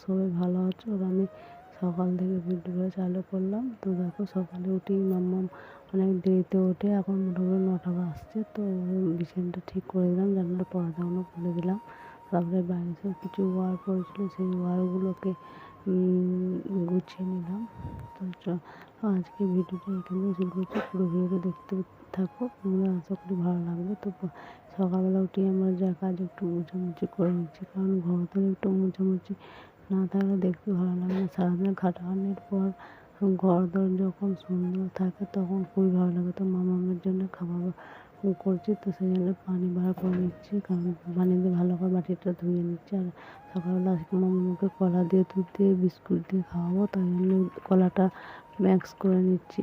সবাই ভালো আছো? আর আমি সকাল থেকে ভিডিওটা চালু করলাম। তো দেখো সকালে উঠেই মাম্মাম অনেক দেরিতে ওঠে, এখন মোটামুটি 9টা বাজছে। তো বিছানাটা ঠিক করে দিলাম, জানলার পর্দাগুলো খুলে দিলাম। তারপরে বাইরে সব কিছু ওয়ার পড়েছিল, সেই ওয়ারগুলোকে গুছিয়ে নিলাম। তো আজকে ভিডিওটা এখানে শুরু করছি, পুরো ভিডিওটা দেখতে থাকো, তোমরা আশা করি ভালো লাগবে। তো সকালবেলা উঠে আমরা যা কাজ একটু মোছামুছি করে নিচ্ছি, কারণ ঘর তো একটু মোছামুছি না থাকলে দেখতে ভালো লাগে না। সারাদিন খাটাখাটনির পর ঘর দর যখন সুন্দর থাকে তখন খুবই ভালো লাগে। তো মামামের জন্য খাবার করছি, তো সেই জন্য পানি বার করে নিচ্ছি, কারণ পানি দিয়ে ভালো করে বাটিটা ধুয়ে নিচ্ছি। আর সকালবেলা আজকে মামাকে কলা দিয়ে, দুধ দিয়ে, বিস্কুট দিয়ে খাওয়াবো, তাই জন্য কলাটা মিক্স করে নিচ্ছি।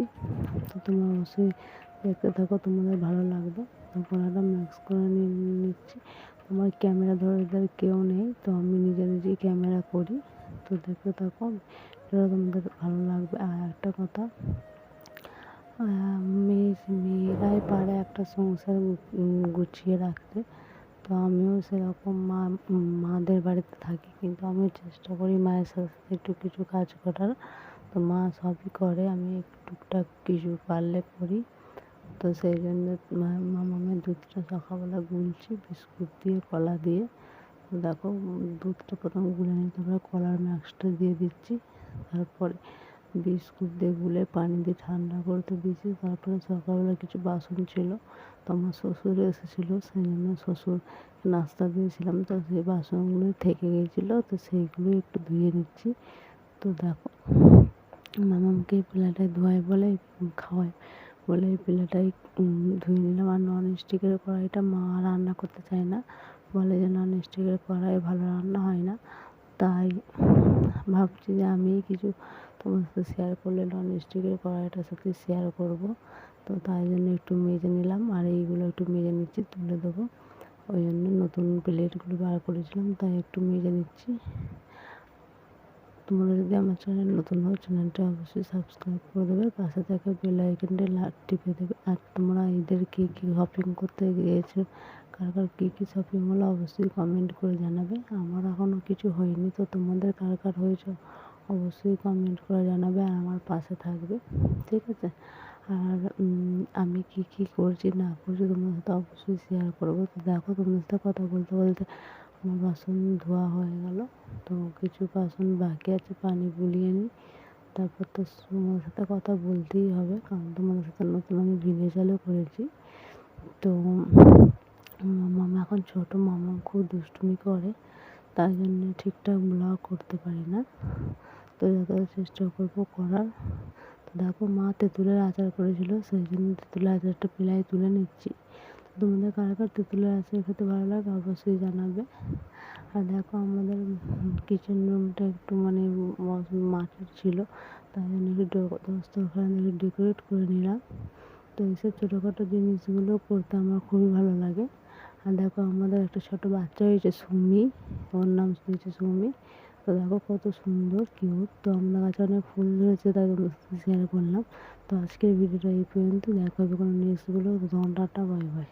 তো তোমরা অবশ্যই দেখতে থাকো, তোমাদের ভালো লাগবে। তো কলাটা মিক্স করে নিচ্ছি। আমার ক্যামেরা ধরে কেউ নেই, তো আমি নিজে নিজেই ক্যামেরা করি। তো দেখতে থাকো, এটা তোমাদের ভালো লাগবে। আর একটা কথা, মেয়েরাই পারে একটা সংসার গুছিয়ে রাখতে। তো আমিও সেরকম মাদের বাড়িতে থাকি, কিন্তু আমিও চেষ্টা করি মায়ের সাথে সাথে একটু কিছু কাজ করার। তো মা সবই করে, আমি একটু টুকটাক কিছু পারলে করি। তো সেই জন্য মামামের দুধটা সকালবেলা গুলছি বিস্কুট দিয়ে, কলা দিয়ে। তো দেখো দুধটা প্রথম গুলে নিয়ে তারপরে কলার মিক্সটা দিয়ে দিচ্ছি, তারপরে বিস্কুট দিয়ে গুলে পানি দিয়ে ঠান্ডা করতে দিয়েছি। তারপরে সকালবেলা কিছু বাসন ছিল, তো আমার শ্বশুর এসেছিলো, সেই জন্য শ্বশুর নাস্তা দিয়েছিলাম, তো সেই বাসনগুলো থেকে গিয়েছিলো, তো সেইগুলো একটু ধুয়ে নিচ্ছি। তো দেখো মামামকে প্লেটায় ধোয়াই বলে, খাওয়াই বলে এই প্লেটাই ধুয়ে নিলাম। আর নন স্টিকের কড়াইটা মা রান্না করতে চায় না, বলে যে নন স্টিকের কড়াই ভালো রান্না হয় না। তাই ভাবছি যে আমি কিছু তোমার সাথে শেয়ার করলে নন স্টিকের কড়াইটার সাথে শেয়ার করব। তো তাই জন্য একটু মেজে নিলাম, আর এইগুলো একটু মেজে নিচ্ছি, তুলে দেবো। ওই জন্য নতুন প্লেটগুলো বার করেছিলাম, তাই একটু মেজে নিচ্ছি। তোমরা যদি আমার চ্যানেল নতুন হও, চ্যানেলটা অবশ্যই সাবস্ক্রাইব করে দেবে, পাশে থাকা বেল আইকনটা টিপে দেবে। আর তোমরা ঈদের কী কী শপিং করতে গিয়েছো, কার কার কী কী শপিং হলো অবশ্যই কমেন্ট করে জানাবে। আমার এখনও কিছু হয়নি, তো তোমাদের কার কার হয়েছে অবশ্যই কমেন্ট করে জানাবে, আর আমার পাশে থাকবে, ঠিক আছে? আর আমি কী কী করছি না করছি তোমাদের সাথে অবশ্যই শেয়ার করবো। তো দেখো তোমাদের সাথে কথা বলতে বলতে আমার বাসন ধোয়া হয়ে গেল। তো কিছু বাসন বাকি আছে, পানি বুলিয়ে নিই, তারপর তো তোমাদের সাথে কথা বলতেই হবে, কারণ তোমাদের সাথে নতুন আমি ভিডিও চালু করেছি। তো মামা এখন ছোটো, মামা খুব দুষ্টুমি করে, তাই জন্য ঠিকঠাক ব্লগ করতে পারি না। তো যতটা চেষ্টা করবো করার। তো দেখো মা তেঁতুলের আচার করেছিল, সেই জন্য তেঁতুলের আচারটা প্রায় তুলে নিচ্ছি। তোমাদের কার কার তেঁতুলের আচার খেতে ভালো লাগে অবশ্যই জানাবে। আর দেখো আমাদের কিচেন রুমটা একটু মানে মাটির ছিল, তাই জন্য একটু দস্তরখানা একটু ডেকোরেট করে নিলাম। তো এইসব ছোটোখাটো জিনিসগুলো করতে আমার খুবই ভালো লাগে। আর দেখো আমাদের একটা ছোটো বাচ্চা হয়েছে সুমি, ওর নাম দিয়েছে সুমি। তো দেখো কত সুন্দর কিউট। তো আমরা গাছে অনেক ফুল ধরেছে, তাই তোমাদের সাথে শেয়ার করলাম। তো আজকের ভিডিওটা এই পর্যন্ত, দেখা হবে কোনো নেক্সটগুলো। তখন টাটা, বাই বাই।